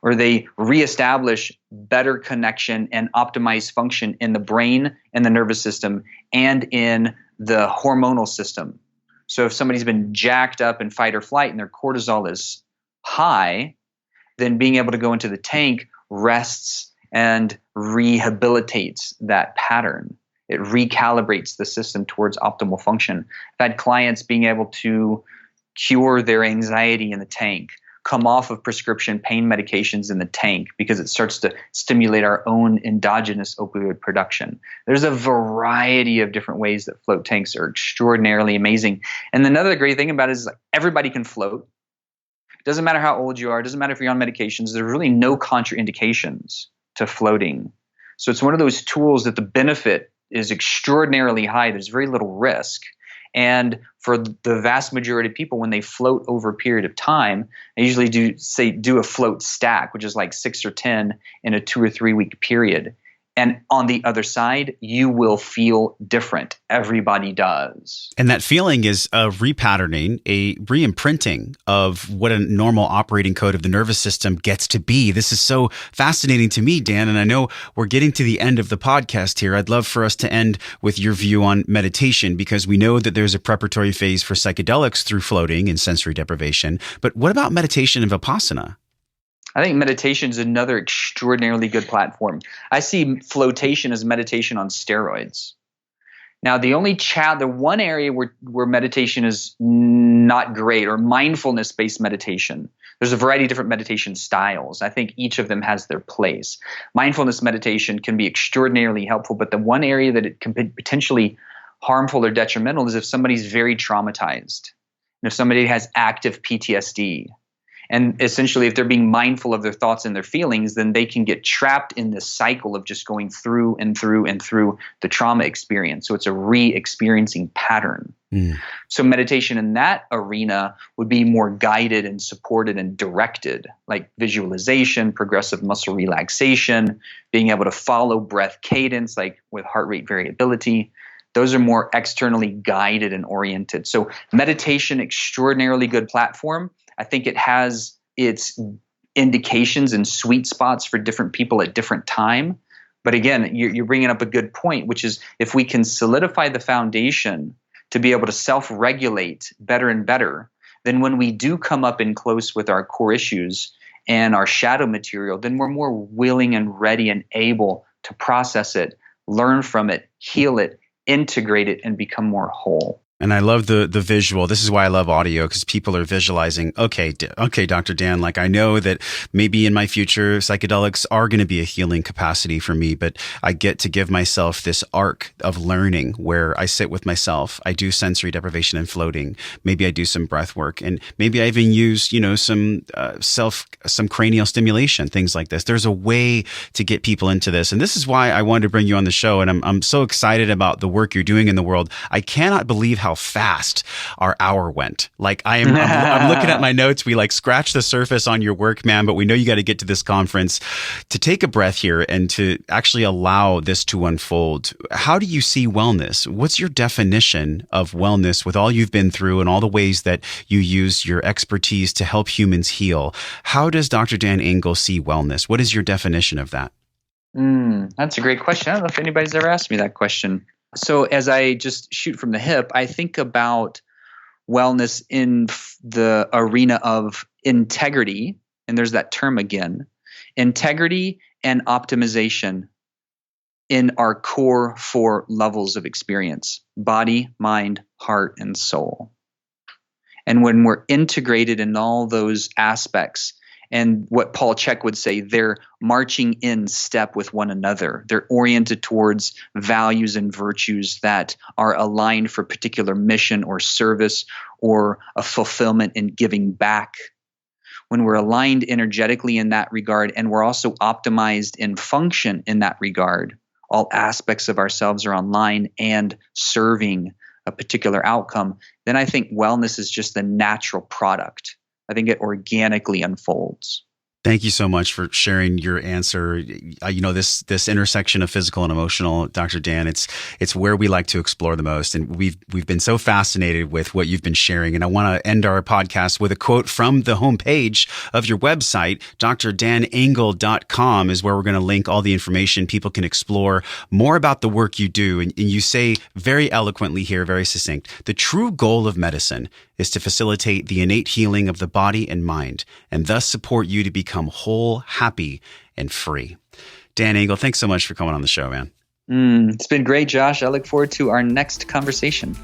A: or they reestablish better connection and optimized function in the brain and the nervous system and in the hormonal system. So if somebody's been jacked up in fight or flight and their cortisol is high, then being able to go into the tank rests and rehabilitates that pattern. It recalibrates the system towards optimal function. I've had clients being able to cure their anxiety in the tank, come off of prescription pain medications in the tank because it starts to stimulate our own endogenous opioid production. There's a variety of different ways that float tanks are extraordinarily amazing. And another great thing about it is like everybody can float. It doesn't matter how old you are. It doesn't matter if you're on medications. There's really no contraindications to floating. So it's one of those tools that the benefit is extraordinarily high. There's very little risk. And for the vast majority of people, when they float over a period of time, they usually do a float stack, which is like 6 or 10 in a 2 or 3 week period. And on the other side, you will feel different. Everybody does.
B: And that feeling is a repatterning, a re-imprinting of what a normal operating code of the nervous system gets to be. This is so fascinating to me, Dan. And I know we're getting to the end of the podcast here. I'd love for us to end with your view on meditation, because we know that there's a preparatory phase for psychedelics through floating and sensory deprivation. But what about meditation and Vipassana?
A: I think meditation is another extraordinarily good platform. I see flotation as meditation on steroids. Now, the one area where meditation is not great, or mindfulness-based meditation. There's a variety of different meditation styles. I think each of them has their place. Mindfulness meditation can be extraordinarily helpful, but the one area that it can be potentially harmful or detrimental is if somebody's very traumatized, and if somebody has active PTSD. And essentially, if they're being mindful of their thoughts and their feelings, then they can get trapped in this cycle of just going through and through and through the trauma experience. So it's a re-experiencing pattern. So meditation in that arena would be more guided and supported and directed, like visualization, progressive muscle relaxation, being able to follow breath cadence, like with heart rate variability. Those are more externally guided and oriented. So meditation, extraordinarily good platform. I think it has its indications and sweet spots for different people at different time. But again, you're bringing up a good point, which is if we can solidify the foundation to be able to self-regulate better and better, then when we do come up in close with our core issues and our shadow material, then we're more willing and ready and able to process it, learn from it, heal it, integrate it, and become more whole.
B: And I love the visual. This is why I love audio, because people are visualizing, okay, Dr. Dan, like I know that maybe in my future, psychedelics are going to be a healing capacity for me, but I get to give myself this arc of learning where I sit with myself. I do sensory deprivation and floating. Maybe I do some breath work, and maybe I even use, some cranial stimulation, things like this. There's a way to get people into this. And this is why I wanted to bring you on the show. And I'm so excited about the work you're doing in the world. I cannot believe how fast our hour went. Like I'm looking at my notes. We scratched the surface on your work, man, but we know you got to get to this conference. To take a breath here and to actually allow this to unfold, how do you see wellness? What's your definition of wellness with all you've been through and all the ways that you use your expertise to help humans heal? How does Dr. Dan Engle see wellness? What is your definition of that?
A: That's a great question. I don't know if anybody's ever asked me that question. So as I just shoot from the hip, I think about wellness in the arena of integrity, and there's that term again, integrity and optimization in our core 4 levels of experience: body, mind, heart, and soul. And when we're integrated in all those aspects, and what Paul Chek would say, they're marching in step with one another. They're oriented towards values and virtues that are aligned for a particular mission or service or a fulfillment in giving back. when we're aligned energetically in that regard, and we're also optimized in function in that regard, all aspects of ourselves are online and serving a particular outcome, then I think wellness is just the natural product. I think it organically unfolds.
B: Thank you so much for sharing your answer. This intersection of physical and emotional, Dr. Dan, it's where we like to explore the most. And we've been so fascinated with what you've been sharing. And I want to end our podcast with a quote from the homepage of your website. drdanengle.com is where we're going to link all the information. People can explore more about the work you do. And you say very eloquently here, very succinct, the true goal of medicine is to facilitate the innate healing of the body and mind, and thus support you to become whole, happy, and free. Dan Engle, thanks so much for coming on the show, man.
A: It's been great, Josh. I look forward to our next conversation.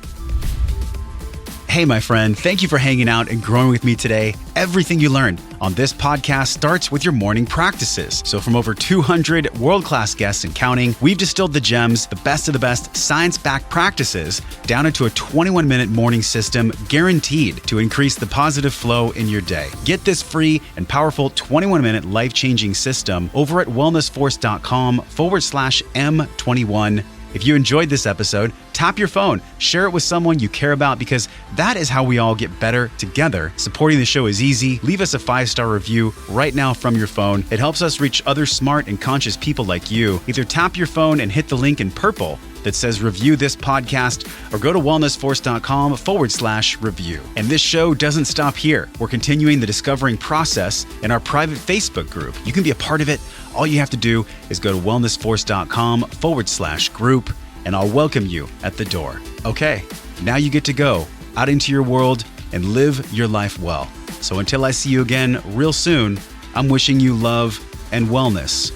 B: Hey, my friend, thank you for hanging out and growing with me today. Everything you learned on this podcast starts with your morning practices. So from over 200 world-class guests and counting, we've distilled the gems, the best of the best science-backed practices down into a 21-minute morning system guaranteed to increase the positive flow in your day. Get this free and powerful 21-minute life-changing system over at wellnessforce.com/M21. If you enjoyed this episode, tap your phone, share it with someone you care about, because that is how we all get better together. Supporting the show is easy. Leave us a 5-star review right now from your phone. It helps us reach other smart and conscious people like you. Either tap your phone and hit the link in purple that says review this podcast, or go to wellnessforce.com/review. And this show doesn't stop here. We're continuing the discovering process in our private Facebook group. You can be a part of it. All you have to do is go to wellnessforce.com/group, and I'll welcome you at the door. Okay, now you get to go out into your world and live your life well. So until I see you again real soon, I'm wishing you love and wellness